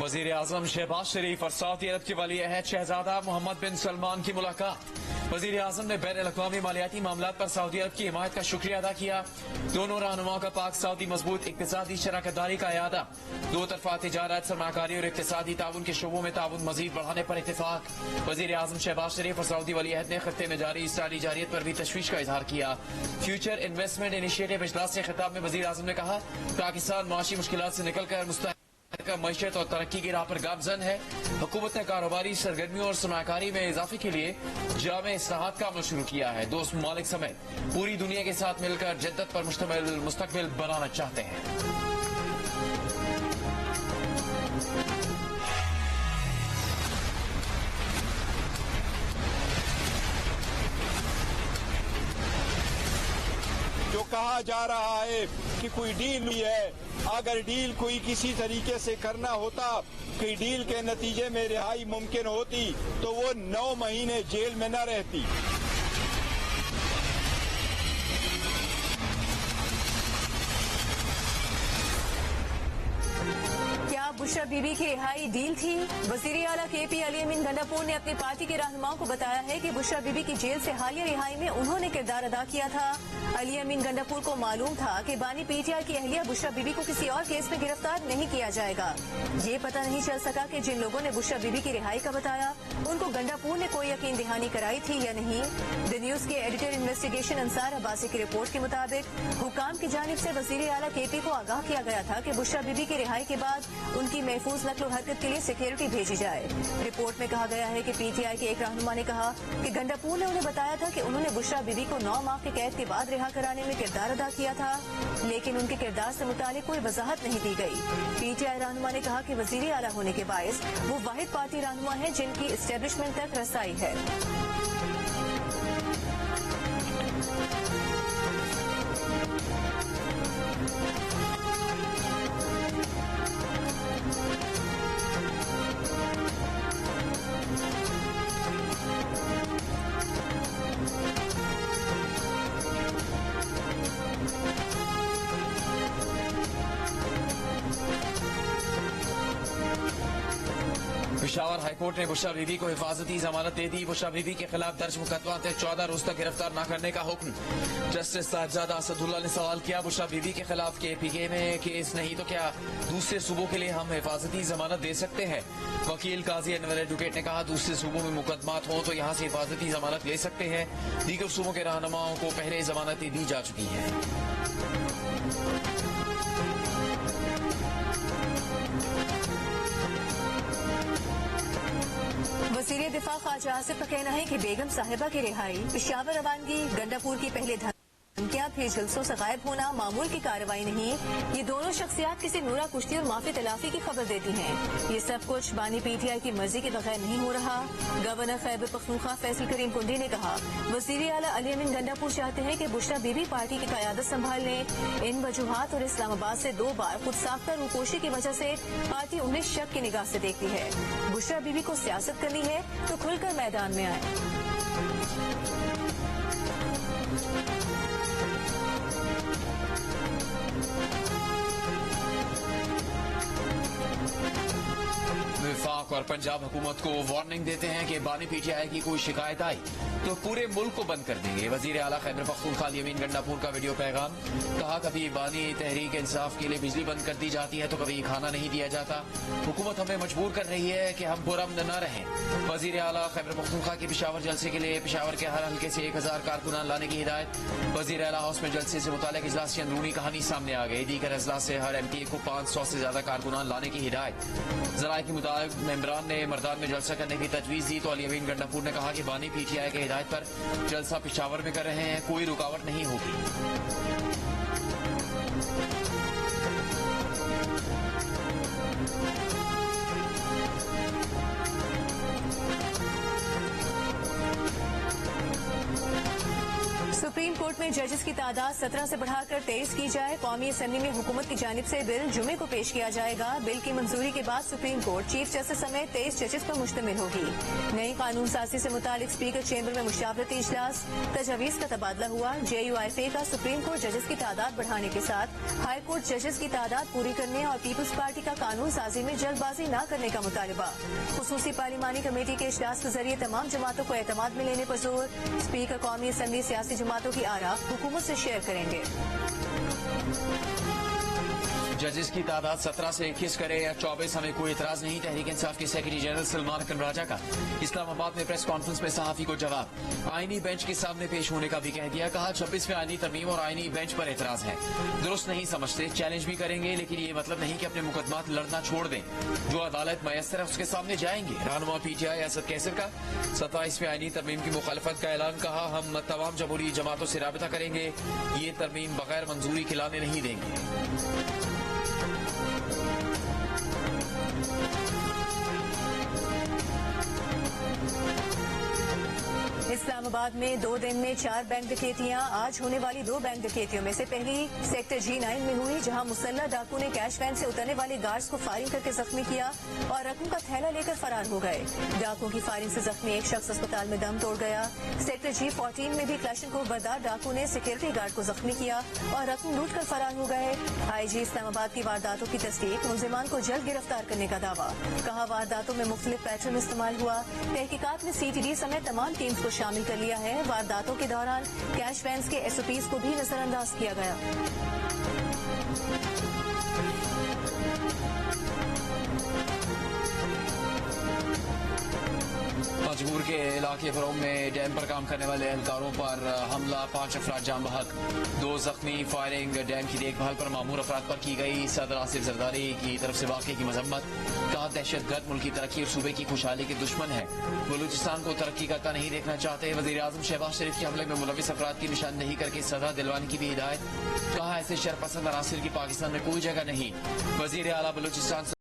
वजीर आजम शहबाज शरीफ और सऊदी अरब के वली अहद शहजादा मोहम्मद बिन सलमान की मुलाकात। वजीर आजम ने बैन अल-अक़वामी मालियाती मामलात पर सऊदी अरब की हिमायत का शुक्रिया अदा किया। दोनों रहनुमाओं का पाक सऊदी मजबूत इक़्तिसादी शराकतदारी का यादा। दो तरफा तिजारत, सरमाकारी और इक़्तिसादी ताउन के शोबों में ताउन मजीद बढ़ाने पर इत्तेफाक। वजीर आजम शहबाज शरीफ और सऊदी वली अहद ने खत्ते में जारी इसराइली जारियत पर भी तशवीश का इजहार किया। फ्यूचर इन्वेस्टमेंट इनिशिएटिव इजलास से खिताब में वजीर आजम ने कहा, पाकिस्तान मुआशी मुश्किलात से निकलकर का मईशत और तरक्की की राह पर गामजन है। हुकूमत ने कारोबारी सरगर्मियों और सरमाकारी में इजाफे के लिए जामे इस्लाहात का अमल शुरू किया है। दोस्त ममालिक समेत पूरी दुनिया के साथ मिलकर जद्दत पर मुश्तमिल मुस्तकबिल बनाना चाहते हैं। जो कहा जा रहा है कि कोई डील हुई है, अगर डील कोई किसी तरीके से करना होता कि डील के नतीजे में रिहाई मुमकिन होती तो वो 9 महीने जेल में न रहती। बुशरा बीबी की रिहाई डील थी। वजीर आला KP अली अमीन गंडापुर ने अपनी पार्टी के रहनुमाओं को बताया है कि बुशरा बीबी की जेल से हालिया रिहाई में उन्होंने किरदार अदा किया था। अली अमीन गंडापुर को मालूम था कि बानी PTI की अहलिया बुशरा बीबी को किसी और केस में गिरफ्तार नहीं किया जाएगा। ये पता नहीं चल सका कि जिन लोगों ने बुशरा बीबी की रिहाई का बताया उनको गंडापुर ने कोई यकीन दहानी कराई थी या नहीं। द न्यूज के एडिटर इन्वेस्टिगेशन अंसार अब्बासी की रिपोर्ट के मुताबिक हुकाम की जानिब से वजीर आला KP को आगाह किया गया था कि बुशरा बीबी की रिहाई के बाद उनकी महफूज नकलो हरकत के लिए सिक्योरिटी भेजी जाए। रिपोर्ट में कहा गया है कि PTI के एक रहनुमा ने कहा कि गंडापुर ने उन्हें बताया था कि उन्होंने बुशरा बीबी को 9 माह के कैद के बाद रिहा कराने में किरदार अदा किया था, लेकिन उनके किरदार से मुतालिक कोई वजाहत नहीं दी गई। PTI रहनुमा ने कहा कि वजीर आला होने के बायस वो वाहिद पार्टी रहनुमा है जिनकी एस्टेब्लिशमेंट तक रसाई है। पेशावर हाईकोर्ट ने बुशरा बीबी को हिफाजती जमानत दे दी। बुशरा बीबी के खिलाफ दर्ज मुकदमा तक 14 रोज तक गिरफ्तार न करने का हुक्म। जस्टिस साहिबजादा असदुल्ला ने सवाल किया, बुशरा बीबी के खिलाफ KPK में केस नहीं तो क्या दूसरे सूबों के लिए हम हिफाजती जमानत दे सकते हैं? वकील काजी अनवर एडवोकेट ने कहा, दूसरे सूबों में मुकदमात हो तो यहाँ से हिफाजती जमानत ले सकते हैं। दीगर सूबों के रहनुमाओं को पहले जमानतें दी जा चुकी हैं। वज़ीर दिफा ख्वाजा आसिफ का कहना है कि बेगम साहिबा की रिहाई, पेशावर रवानगी, गंडापुर की पहले धमकियां फिर जलसों से गायब होना मामूल की कार्रवाई नहीं। ये दोनों शख्सियात किसी नूरा कुश्ती और माफी तलाफी की खबर देती हैं। ये सब कुछ बानी PTI की मर्जी के बगैर नहीं हो रहा। गवर्नर खैबर पख्तूनख्वा फैसल करीम कुंडी ने कहा, वज़ीर आला अली अमीन गंडापुर चाहते हैं कि बुशरा बीबी पार्टी की क़यादत संभाल लें। इन वजूहात और इस्लामाबाद से 2 बार खुद साख्ता रूपोशी की वजह से पार्टी उन्हें शक की निगाह से देखती है। बुशरा बीबी को सियासत करनी है तो खुलकर मैदान में आए। विफाक और पंजाब हुकूमत को वार्निंग देते हैं कि बानी PTI की कोई शिकायत आई तो पूरे मुल्क को बंद कर देंगे। वजीर आला खैबर पख्तूनख्वा अली अमीन गंडापुर का वीडियो पैगाम। कहा, कभी बानी तहरीक इंसाफ के लिए बिजली बंद कर दी जाती है तो कभी खाना नहीं दिया जाता। हुकूमत हमें मजबूर कर रही है कि हम पुरअमन न रहें। वजीर आला खैबर पख्तूनख्वा के पेशावर जलसे के लिए पेशावर के हर हल्के से 1000 कारकुनान लाने की हिदायत। वजीर आला हाउस में जलसे से मुताल्लिक इजलास की अंदरूनी कहानी सामने आ गई। दीगर इजलास से हर MPA को 500 से ज्यादा कारकुनान लाने की हिदायत। जराये के मुताबिक मेंबरान ने मर्दान में जलसा करने की तजवीज दी तो अली अमीन गंडापुर ने कहा कि बानी PTI के हिदायत पर जलसा पेशावर में कर रहे हैं, कोई रुकावट नहीं होगी। सुप्रीम सुप्रीम कोर्ट में जजेस की तादाद 17 से बढ़ाकर 23 की जाए। कौमी असेंबली में हुकूमत की जानिब से बिल जुमे को पेश किया जाएगा। बिल की मंजूरी के बाद सुप्रीम कोर्ट चीफ जस्टिस समेत 23 जजेस पर मुश्तमिल होगी। नई कानून साजी से मुतालिक स्पीकर चेंबर में मुशावरती इजलास, तजावीज का तबादला हुआ। JUIFA का सुप्रीम कोर्ट जजेस की तादाद बढ़ाने के साथ हाई कोर्ट जजेस की तादाद पूरी करने और पीपल्स पार्टी का कानून साजी में जल्दबाजी न करने का मुतालबा। खुसूसी पार्लिमानी कमेटी के इजलास के जरिए तमाम जमातों को एतमाद में लेने पर जोर। स्पीकर कौमी असेंबली सियासी जमातों की आरा हुकूमत से शेयर करेंगे। जजेस की तादाद 17 से 21 करे या 24, हमें कोई इतराज नहीं। तहरीक इंसाफ के सेक्रेटरी जनरल सलमान अकरम राजा का इस्लामाबाद में प्रेस कॉन्फ्रेंस में सहाफी को जवाब। आईनी बेंच के सामने पेश होने का भी कह दिया। कहा 26वें आईनी तरमीम और आईनी बेंच पर एतराज है, दुरुस्त नहीं समझते, चैलेंज भी करेंगे, लेकिन ये मतलब नहीं कि अपने मुकदमात लड़ना छोड़ दें। जो अदालत मयसर है उसके सामने जाएंगे। रहनुमा PTI असद कैसर का 27वें आईनी तरमीम की मुखालफत का ऐलान। कहा हम तमाम जमहूरी जमातों से राबिता करेंगे, ये तरमीम बगैर मंजूरी के लाने नहीं देंगे। इस्लामाबाद में 2 दिन में 4 बैंक डकैतियां। आज होने वाली 2 बैंक डकैतियों में से पहली सेक्टर G9 में हुई, जहां मुसल्ला डाकू ने कैश वैन से उतरने वाले गार्ड्स को फायरिंग करके जख्मी किया और रकम का थैला लेकर फरार हो गए। डाकू की फायरिंग से जख्मी एक शख्स अस्पताल में दम तोड़ गया। सेक्टर G14 में भी क्लैशनकोव बरदार डाकू ने सिक्योरिटी गार्ड को जख्मी किया और रकम लूट कर फरार हो गए। IG इस्लामाबाद की वारदातों की तस्दीक, मुलजिमान को जल्द गिरफ्तार करने का दावा। कहा वारदातों में मुख्तलिफ पैटर्न इस्तेमाल हुआ। तहकीकात में CTD समेत तमाम टीम्स को शामिल कर लिया है। वारदातों के दौरान कैश वैन्स के SOPs को भी नजरअंदाज किया गया। मजबूर के इलाके फरोम में डैम पर काम करने वाले एहलकारों पर हमला, 5 अफराद जाम बहक, 2 जख्मी। फायरिंग डैम की देखभाल पर मामूर अफराद पर की गई। सदर आसिफ जरदारी की तरफ से वाक़े की मजम्मत। कहा दहशतगर्द मुल्क की तरक्की और सूबे की खुशहाली के दुश्मन है, बलूचिस्तान को तरक्की करता नहीं देखना चाहते। वज़ीर आज़म शहबाज शरीफ के हमले में मुलविस अफराद की निशानदेही करके सजा दिलवाने की भी हिदायत। कहा ऐसे शरपसंद अनासिर की पाकिस्तान में कोई जगह नहीं। वज़ीर आला बलूचिस्तान